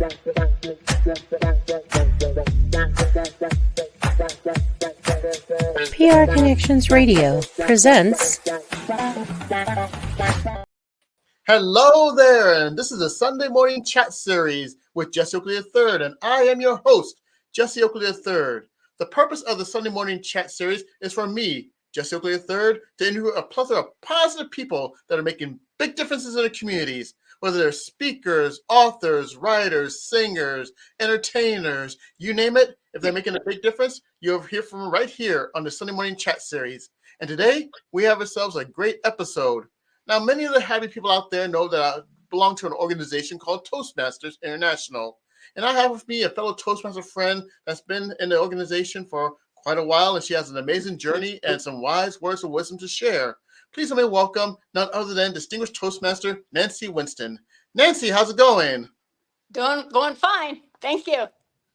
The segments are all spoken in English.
PR Connections Radio presents. Hello there, and this is a Sunday morning chat series with Jesse Oakley III, and I am your host, Jesse Oakley III. The purpose of the Sunday morning chat series is for me, Jesse Oakley III, to interview a plethora of positive people that are making big differences in their communities, whether they're speakers, authors, writers, singers, entertainers, you name it. If they're making a big difference, you'll hear from them right here on the Sunday morning chat series. And today, we have ourselves a great episode. Now, many of the happy people out there know that I belong to an organization called Toastmasters International. And I have with me a fellow Toastmaster friend that's been in the organization for quite a while, and she has an amazing journey and some wise words of wisdom to share. Please let me welcome none other than Distinguished Toastmaster Nancy Winston. Nancy, how's it going? Going fine. Thank you.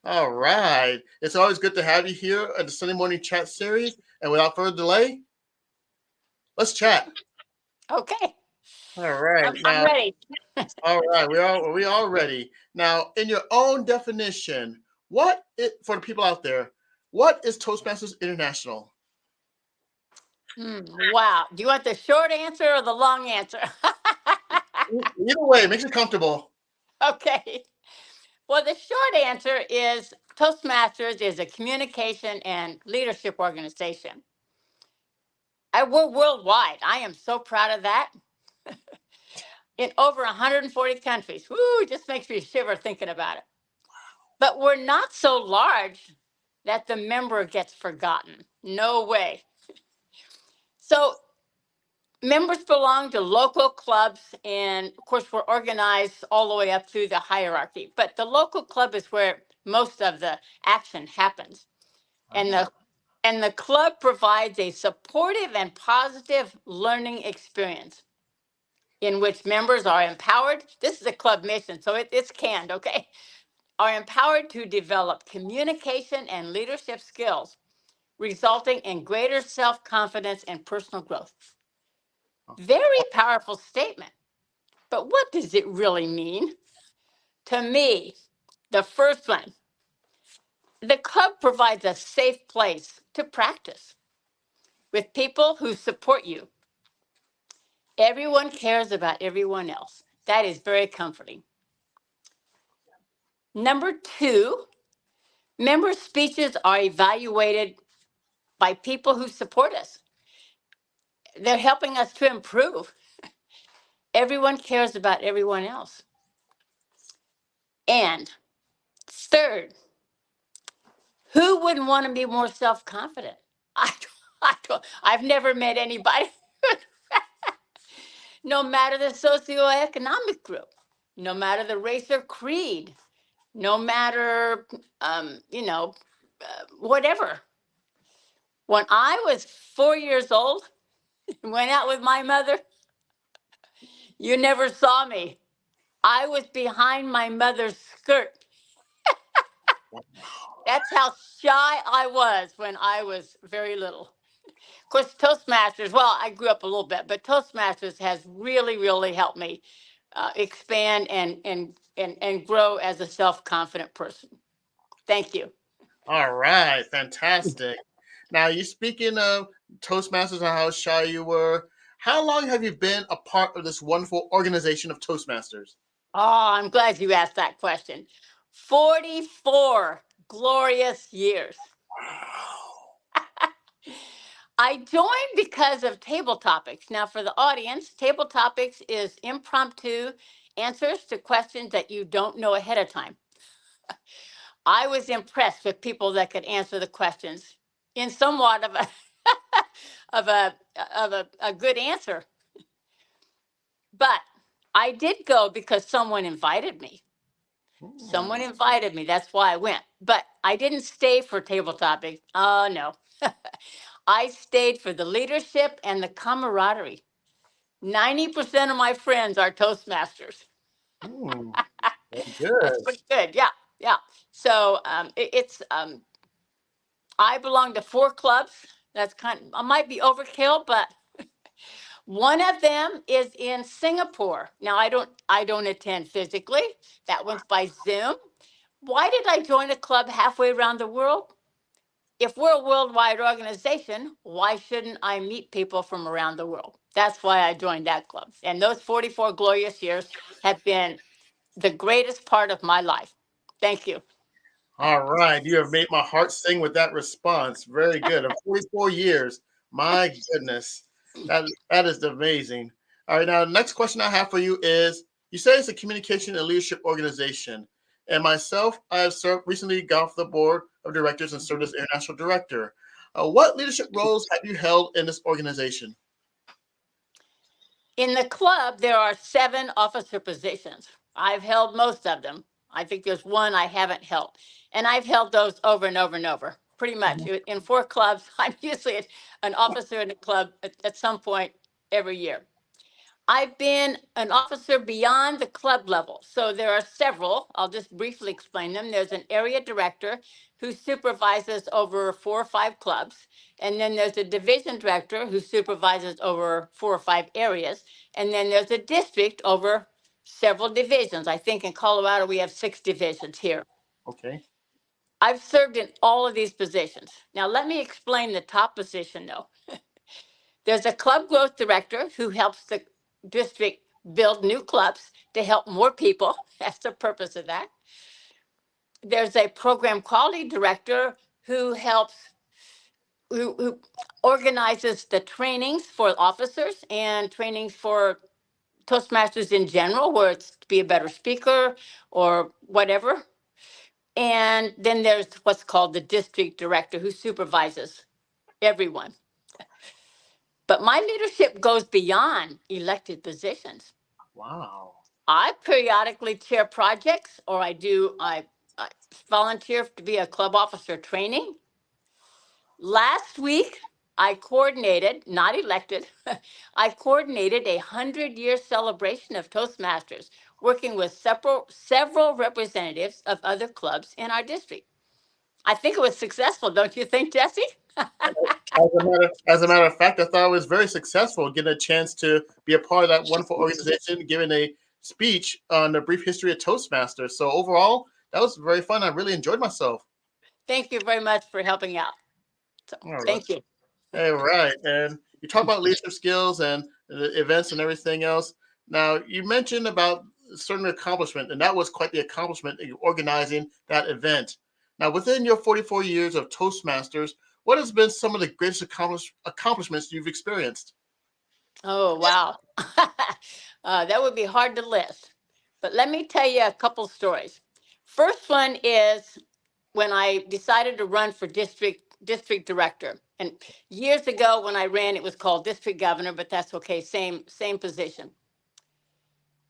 All right. It's always good to have you here at the Sunday morning chat series. And without further delay, let's chat. Okay. All right. I'm ready. All right. We all ready. Now, in your own definition, for the people out there, what is Toastmasters International? Wow. Do you want the short answer or the long answer? Either way, it makes you comfortable. Okay. Well, the short answer is Toastmasters is a communication and leadership organization. We're worldwide. I am so proud of that. In over 140 countries. Woo, it just makes me shiver thinking about it. But we're not so large that the member gets forgotten. No way. So members belong to local clubs, and of course, we're organized all the way up through the hierarchy. But the local club is where most of the action happens. And the club provides a supportive and positive learning experience in which members are empowered. This is a club mission, so it's canned, okay? Are empowered to develop communication and leadership skills, resulting in greater self-confidence and personal growth. Very powerful statement. But what does it really mean? To me, the first one, the club provides a safe place to practice with people who support you. Everyone cares about everyone else. That is very comforting. Number two, member speeches are evaluated by people who support us. They're helping us to improve. Everyone cares about everyone else. And third, who wouldn't want to be more self-confident? I've never met anybody, no matter the socioeconomic group, no matter the race or creed, no matter, whatever. When I was 4 years old, went out with my mother, you never saw me. I was behind my mother's skirt. That's how shy I was when I was very little. Of course, Toastmasters, well, I grew up a little bit, but Toastmasters has really, really helped me expand and grow as a self-confident person. Thank you. All right. Fantastic. Now, you speaking of Toastmasters and how shy you were, how long have you been a part of this wonderful organization of Toastmasters? Oh, I'm glad you asked that question. 44 glorious years. I joined because of Table Topics. Now, for the audience, Table Topics is impromptu answers to questions that you don't know ahead of time. I was impressed with people that could answer the questions in somewhat of a good answer. But I did go because someone invited me. Someone invited me. That's why I went. But I didn't stay for Table Topics. Oh, no. I stayed for the leadership and the camaraderie. 90% of my friends are Toastmasters. Good. That's pretty good. Yeah. So I belong to 4 clubs. That's I might be overkill, but One of them is in Singapore. Now I don't attend physically. That one's by Zoom. Why did I join a club halfway around the world? If we're a worldwide organization, why shouldn't I meet people from around the world? That's why I joined that club. And those 44 glorious years have been the greatest part of my life. Thank you. All right, you have made my heart sing with that response. Very good. Of 44 years, my goodness, that is amazing. All right, now the next question I have for you is: you say it's a communication and leadership organization, and myself, I have recently got off the board of directors and served as international director. What leadership roles have you held in this organization? In the club, there are 7 officer positions. I've held most of them. I think there's one I haven't held. And I've held those over and over and over, pretty much. In 4 clubs, I'm usually an officer in a club at some point every year. I've been an officer beyond the club level. So there are several. I'll just briefly explain them. There's an area director who supervises over 4 or 5 clubs. And then there's a division director who supervises over 4 or 5 areas. And then there's a district over several divisions. I think in Colorado we have 6 divisions here. Okay. I've served in all of these positions. Now, let me explain the top position though. There's a club growth director who helps the district build new clubs to help more people. That's the purpose of that. There's a program quality director who helps, who organizes the trainings for officers and trainings for Toastmasters in general, where it's to be a better speaker or whatever. And then there's what's called the district director who supervises everyone. But my leadership goes beyond elected positions. Wow. I periodically chair projects, or I volunteer to be a club officer training. Last week, I coordinated, not elected, I coordinated a 100-year celebration of Toastmasters, working with several representatives of other clubs in our district. I think it was successful, don't you think, Jesse? As a matter of fact, I thought it was very successful getting a chance to be a part of that wonderful organization, giving a speech on the brief history of Toastmasters. So overall, that was very fun. I really enjoyed myself. Thank you very much for helping out. So, All right. thank you. All right. And you talk about leadership skills and the events and everything else. Now, you mentioned about a certain accomplishment, and that was quite the accomplishment in organizing that event. Now, within your 44 years of Toastmasters, what has been some of the greatest accomplishments you've experienced? Oh, wow. That would be hard to list. But let me tell you a couple stories. First one is when I decided to run for district director. And years ago when I ran, it was called district governor, but that's okay, same position.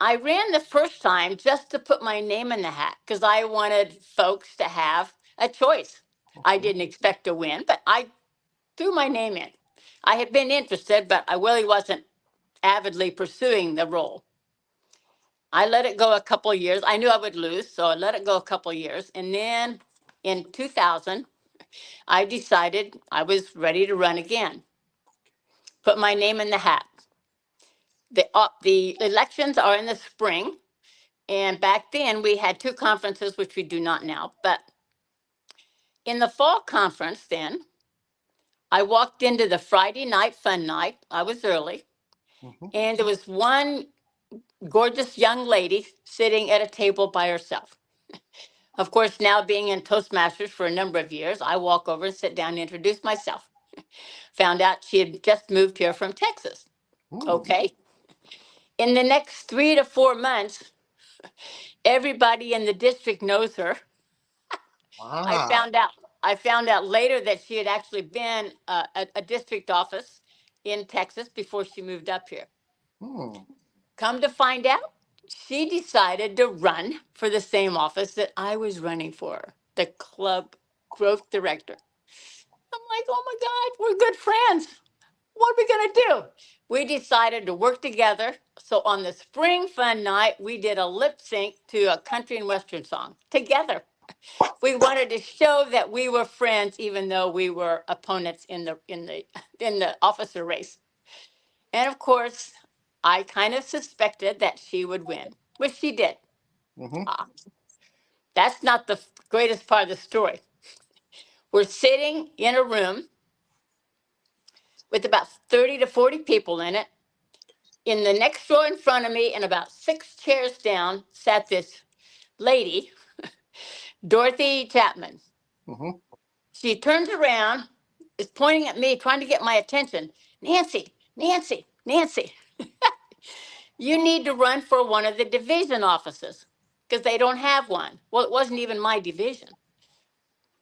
I ran the first time just to put my name in the hat because I wanted folks to have a choice. I Okay. didn't expect to win, but I threw my name in. I had been interested, but I really wasn't avidly pursuing the role. I let it go a couple of years. I knew I would lose, so I let it go a couple of years. And then in 2000, I decided I was ready to run again. Put my name in the hat. The elections are in the spring, and back then we had 2 conferences, which we do not now. But in the fall conference, then I walked into the Friday night fun night. I was early, Mhm. and there was one gorgeous young lady sitting at a table by herself. Of course, now being in Toastmasters for a number of years, I walk over and sit down and introduce myself. Found out she had just moved here from Texas. Hmm. Okay. In the next 3 to 4 months, everybody in the district knows her. I Wow. found out. I found out later that she had actually been a district office in Texas before she moved up here. Hmm. Come to find out, she decided to run for the same office that I was running for, the club growth director. I'm like, oh my God, we're good friends. What are we going to do? We decided to work together. So on the spring fun night, we did a lip sync to a country and western song together. We wanted to show that we were friends, even though we were opponents in the officer race. And of course, I kind of suspected that she would win, which she did. Mm-hmm. Ah, that's not the greatest part of the story. We're sitting in a room with about 30 to 40 people in it. In the next row in front of me, and about 6 chairs down, sat this lady, Dorothy Chapman. Mm-hmm. She turns around, is pointing at me, trying to get my attention. Nancy, Nancy, Nancy, you need to run for one of the division offices because they don't have one. Well, it wasn't even my division.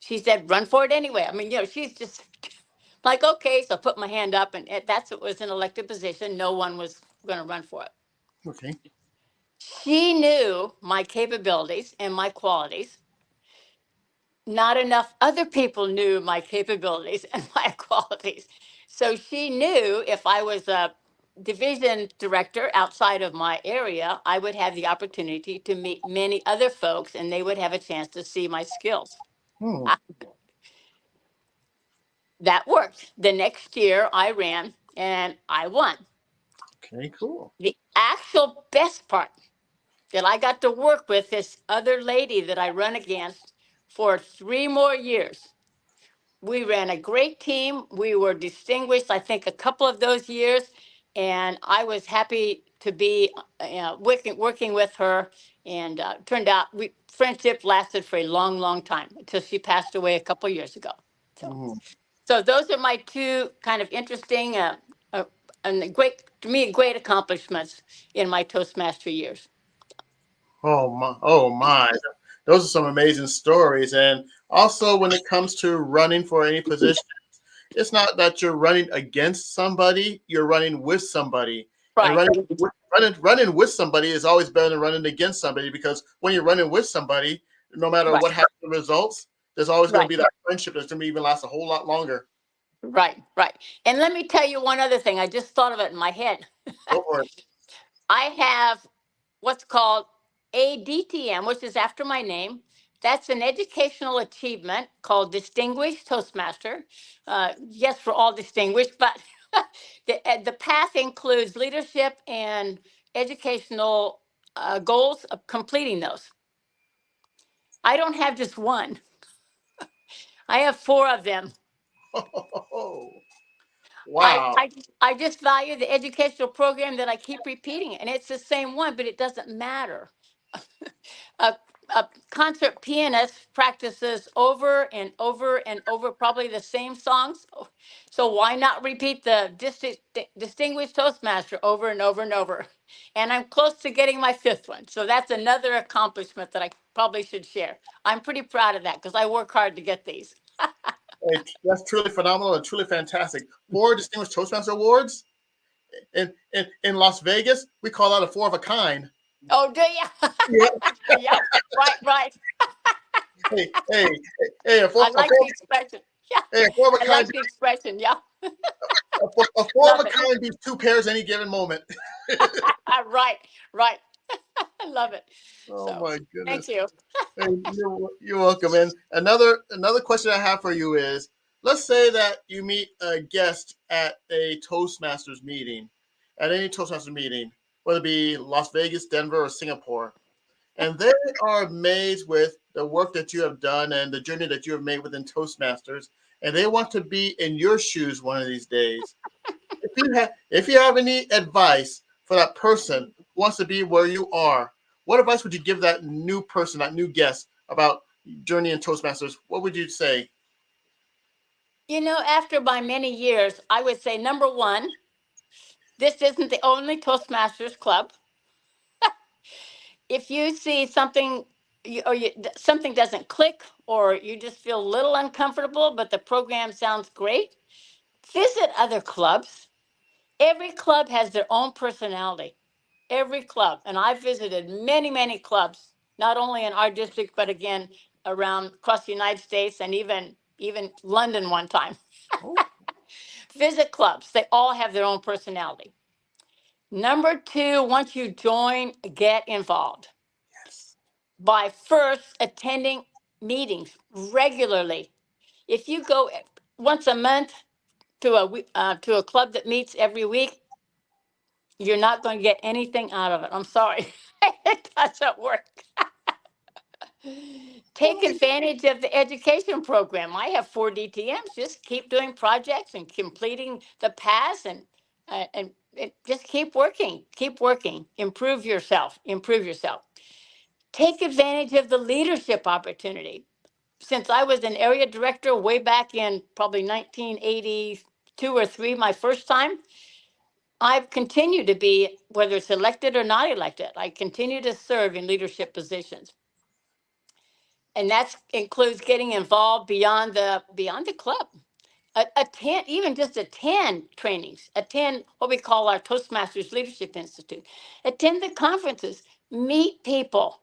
She said, run for it anyway. I mean, she's just like, okay. So I put my hand up, and it was an elected position. No one was going to run for it. Okay. She knew my capabilities and my qualities. Not enough other people knew my capabilities and my qualities. So she knew if I was a division director outside of my area, I would have the opportunity to meet many other folks and they would have a chance to see my skills. Hmm. Ah, that worked. The next year I ran and I won. Okay, cool. The actual best part that I got to work with this other lady that I run against for 3 more years. We ran a great team. We were distinguished, I think, a couple of those years, and I was happy to be working with her. And turned out friendship lasted for a long, long time until she passed away a couple of years ago. So, Mm-hmm. so those are my two kind of interesting and great to me great accomplishments in my Toastmaster years. Oh my! Oh my! Those are some amazing stories. And also, when it comes to running for any position, it's not that you're running against somebody; you're running with somebody. And Right, running with somebody is always better than running against somebody because when you're running with somebody, no matter right, what happens, the results, there's always going to right. be that friendship that's going to even last a whole lot longer. Right, right. And let me tell you one other thing. I just thought of it in my head. Go for it. I have what's called ADTM, which is after my name. That's an educational achievement called Distinguished Toastmaster. Yes, for all distinguished, but the path includes leadership and educational goals of completing those. I don't have just one, I have 4 of them. I, Wow. I I just value the educational program that I keep repeating, and it's the same one, but it doesn't matter. A, a concert pianist practices over and over and over, probably the same songs. So why not repeat the distinguished Toastmaster over and over and over? And I'm close to getting my 5th one. So that's another accomplishment that I probably should share. I'm pretty proud of that because I work hard to get these. That's truly phenomenal and truly fantastic. 4 Distinguished Toastmaster Awards in Las Vegas. We call that a four of a kind. Oh, do you? Yeah. Yeah, right, right. Hey, hey, hey, I like the expression. Yeah, a four of a I kind, like the expression. Yeah, a four of love a it. kind beats 2 pairs any given moment. Right, right. I love it. Oh So my thank goodness. you. Hey, you're welcome. And another question I have for you is, let's say that you meet a guest at a Toastmasters meeting, at any Toastmasters meeting, whether it be Las Vegas, Denver, or Singapore, and they are amazed with the work that you have done and the journey that you have made within Toastmasters, and they want to be in your shoes one of these days. If you have any advice for that person who wants to be where you are, what advice would you give that new person, that new guest, about journey in Toastmasters? What would you say? After my many years, I would say number one, this isn't the only Toastmasters club. If you see something something doesn't click or you just feel a little uncomfortable, but the program sounds great, visit other clubs. Every club has their own personality. Every club. And I've visited many, many clubs, not only in our district, but again, around across the United States and even London one time. Oh, Visit clubs. They all have their own personality. Number two, once you join, get involved yes. by first attending meetings regularly. If you go once a month to a club that meets every week, you're not going to get anything out of it. I'm sorry. It doesn't work. Take advantage of the education program. I have 4 DTMs. Just keep doing projects and completing the paths and just keep working. Keep working. Improve yourself. Improve yourself. Take advantage of the leadership opportunity. Since I was an area director way back in probably 1982 or 3, my first time, I've continued to be, whether it's elected or not elected, I continue to serve in leadership positions. And that includes getting involved beyond the club. Attend, even just attend trainings, attend what we call our Toastmasters Leadership Institute, attend the conferences, meet people.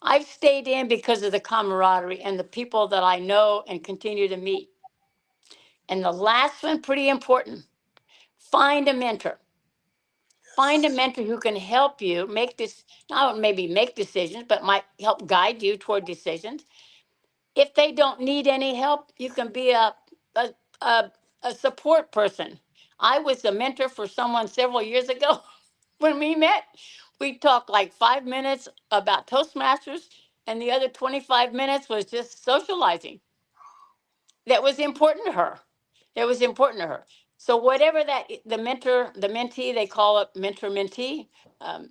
I've stayed in because of the camaraderie and the people that I know and continue to meet. And the last one, pretty important, find a mentor. Find a mentor who can help you make this, not maybe make decisions, but might help guide you toward decisions. If they don't need any help, you can be a, a, a support person. I was a mentor for someone several years ago. When we met, we talked like 5 minutes about Toastmasters, and the other 25 minutes was just socializing. That was important to her. That was important to her. So whatever that the mentor, the mentee, they call it mentor mentee.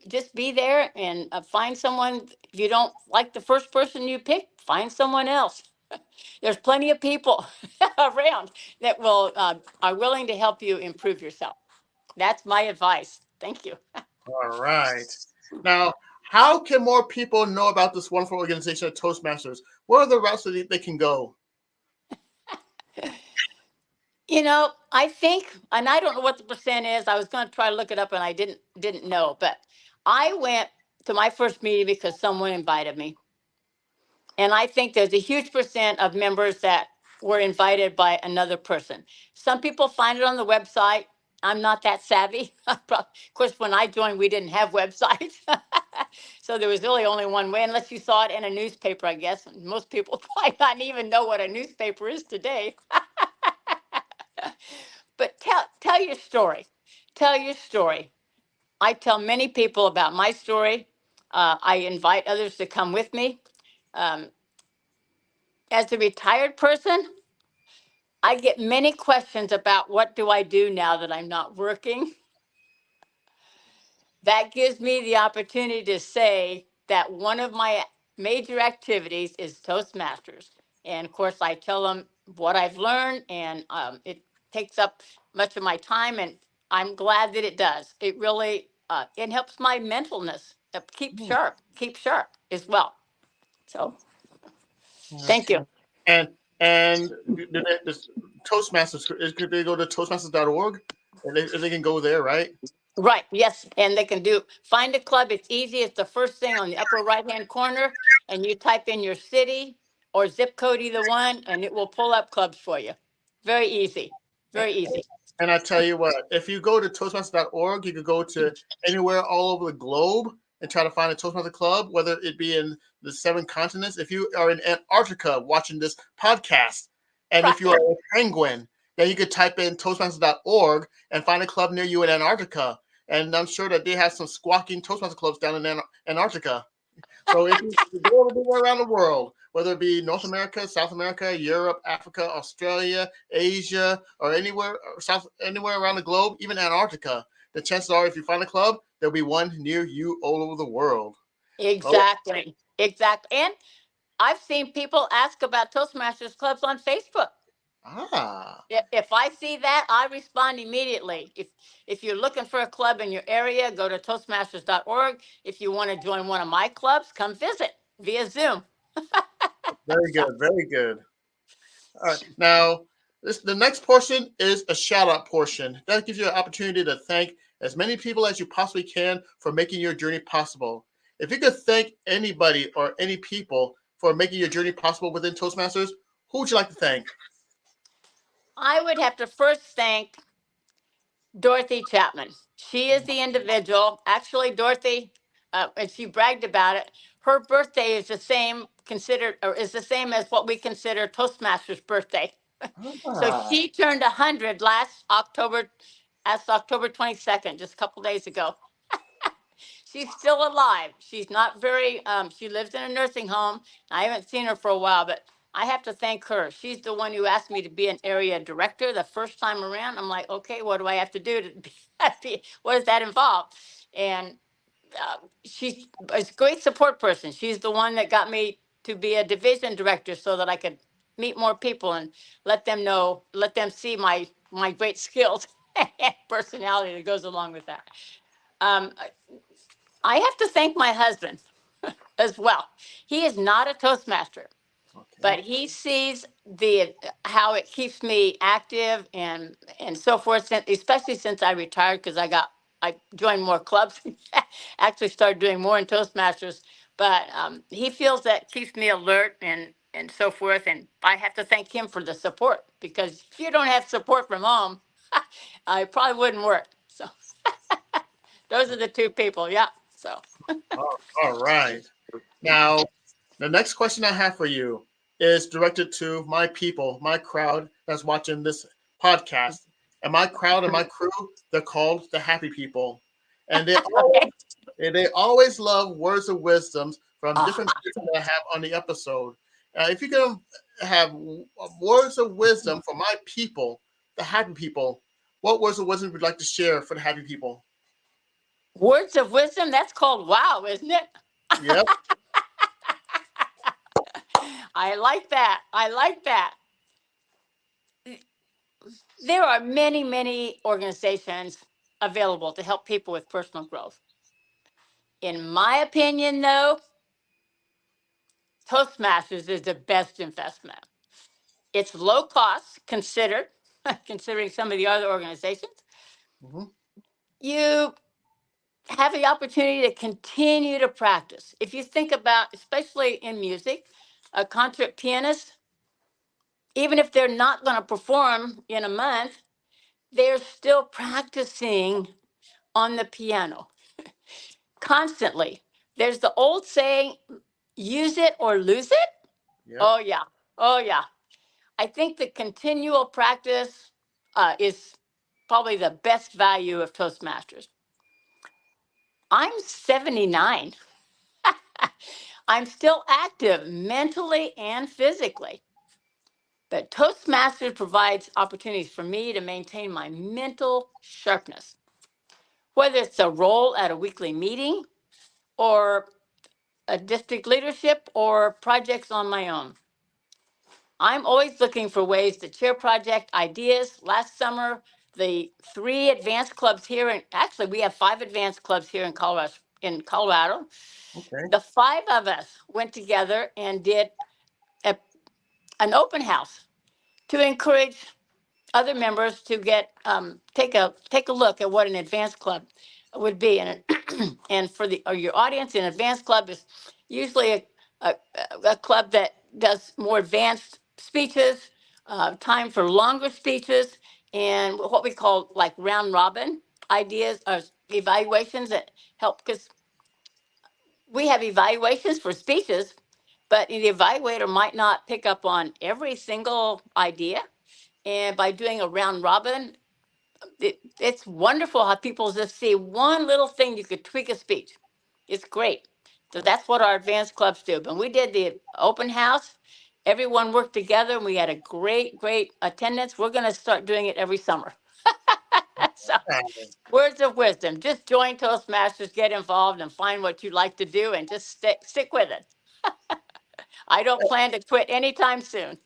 Just be there and find someone. If you don't like the first person you pick, find someone else. There's plenty of people around that will are willing to help you improve yourself. That's my advice. Thank you. All right. Now, how can more people know about this wonderful organization of Toastmasters? What are the routes that they can go? You know, I think, and I don't know what the percent is. I was going to try to look it up, and I didn't know. But I went to my first meeting because someone invited me, and I think there's a huge percent of members that were invited by another person. Some people find it on the website. I'm not that savvy. Of course, when I joined, we didn't have websites, so there was really only one way, unless you saw it in a newspaper, I guess. And most people might not even know what a newspaper is today. But tell your story. Tell your story. I tell many people about my story. I invite others to come with me. Um, as a retired person, I get many questions about what do I do now that I'm not working. That gives me the opportunity to say that one of my major activities is Toastmasters. And of course, I tell them what I've learned, and it takes up much of my time, and I'm glad that it does. It really it helps my mentalness keep sharp as well. So thank you. And this Toastmasters, could they go to toastmasters.org? And they can go there, right? Right, yes, and they can find a club. It's easy. It's the first thing on the upper right-hand corner, and you type in your city or zip code, either one, and it will pull up clubs for you. Very easy, very easy. And I tell you what, if you go to toastmasters.org, you could go to anywhere all over the globe and try to find a Toastmaster club, whether it be in the 7 continents. If you are in Antarctica watching this podcast, and if you are a penguin, then you could type in toastmasters.org and find a club near you in Antarctica. And I'm sure that they have some squawking Toastmaster clubs down in Antarctica. So if you go everywhere around the world, whether it be North America, South America, Europe, Africa, Australia, Asia, or anywhere around the globe, even Antarctica, the chances are if you find a club, there'll be one near you all over the world. Exactly. Exactly. And I've seen people ask about Toastmasters clubs on Facebook. Ah. If I see that, I respond immediately. If you're looking for a club in your area, go to toastmasters.org. If you want to join one of my clubs, come visit via Zoom. Very good. Very good. All right. Now, the next portion is a shout out portion. That gives you an opportunity to thank as many people as you possibly can for making your journey possible. If you could thank anybody or any people for making your journey possible within Toastmasters, who would you like to thank? I would have to first thank Dorothy Chapman. She is the individual. Actually, Dorothy, and she bragged about it. Her birthday is the same as what we consider Toastmasters' birthday. So she turned 100 last October 22nd, just a couple days ago. She's still alive. She's not very, she lives in a nursing home. I haven't seen her for a while, but I have to thank her. She's the one who asked me to be an area director the first time around. I'm like, okay, what do I have to do to what does that involve? And she's a great support person. She's the one that got me to be a division director so that I could meet more people and let them know, let them see my great skills and personality that goes along with that. Um, I have to thank my husband as well. He is not a Toastmaster, Okay. but he sees the how it keeps me active and so forth. Especially since I retired, because I joined more clubs, actually started doing more in Toastmasters. But he feels that keeps me alert and so forth. And I have to thank him for the support, because if you don't have support from home, I probably wouldn't work. So those are the two people. Yeah. So. All right. Now, the next question I have for you is directed to my people, my crowd that's watching this podcast. And my crowd and my crew, they're called the happy people. And Okay. they always love words of wisdom from Ah. different people that I have on the episode. If you can have words of wisdom for my people, the happy people, what words of wisdom would you like to share for the happy people? Words of wisdom, that's called wow, isn't it? Yep. I like that. I like that. There are many, many organizations available to help people with personal growth. In my opinion, though, Toastmasters is the best investment. It's low cost considered, considering some of the other organizations. Mhm. You have the opportunity to continue to practice. If you think about, especially in music, a concert pianist, even if they're not going to perform in a month, they're still practicing on the piano constantly. There's the old saying, use it or lose it. Yep. Oh, yeah. Oh, yeah. I think the continual practice is probably the best value of Toastmasters. I'm 79. I'm still active mentally and physically. But Toastmasters provides opportunities for me to maintain my mental sharpness, whether it's a role at a weekly meeting or a district leadership or projects on my own. I'm always looking for ways to share project ideas. Last summer, the 3 advanced clubs here, and actually we have 5 advanced clubs here in Colorado. Okay. The 5 of us went together and did a, an open house to encourage other members to get take a look at what an advanced club would be, and and for the or your audience, an advanced club is usually a, a club that does more advanced speeches, time for longer speeches, and what we call like round robin ideas or evaluations that help, because we have evaluations for speeches, but the evaluator might not pick up on every single idea. And by doing a round robin, it's wonderful how people just see one little thing you could tweak a speech. It's great. So that's what our advanced clubs do. When we did the open house, everyone worked together and we had a great, great attendance. We're going to start doing it every summer. So, words of wisdom, just join Toastmasters, get involved, and find what you like to do and just stick with it. I don't plan to quit anytime soon.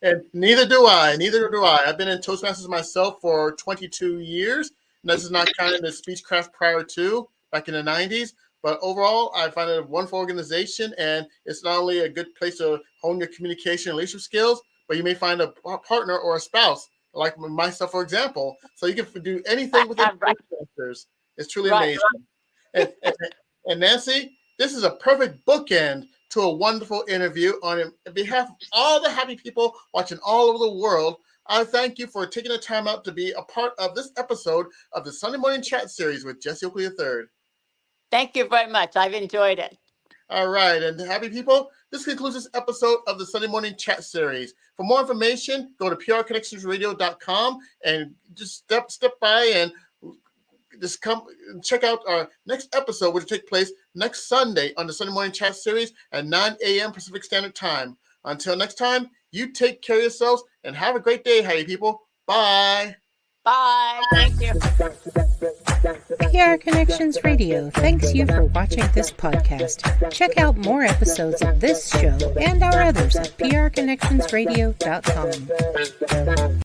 And neither do I. Neither do I. I've been in Toastmasters myself for 22 years. And this is not counting the Speechcraft prior to, back in the 90s. But overall, I find it a wonderful organization. And it's not only a good place to hone your communication and leadership skills, but you may find a partner or a spouse, like myself, for example. So you can do anything within Right, Toastmasters. It's truly right. amazing. And Nancy, this is a perfect bookend to a wonderful interview. On behalf of all the happy people watching all over the world, I thank you for taking the time out to be a part of this episode of the Sunday Morning Chat Series with Jesse Oakley III. Thank you very much. I've enjoyed it. All right, and happy people, this concludes this episode of the Sunday Morning Chat Series. For more information, go to prconnectionsradio.com and just step by and just come check out our next episode, which will take place next Sunday on the Sunday Morning Chat Series at 9 a.m. Pacific Standard Time. Until next time, you take care of yourselves and have a great day, Happy people. Bye. Bye. Thank you. PR Connections Radio thanks you for watching this podcast. Check out more episodes of this show and our others at prconnectionsradio.com.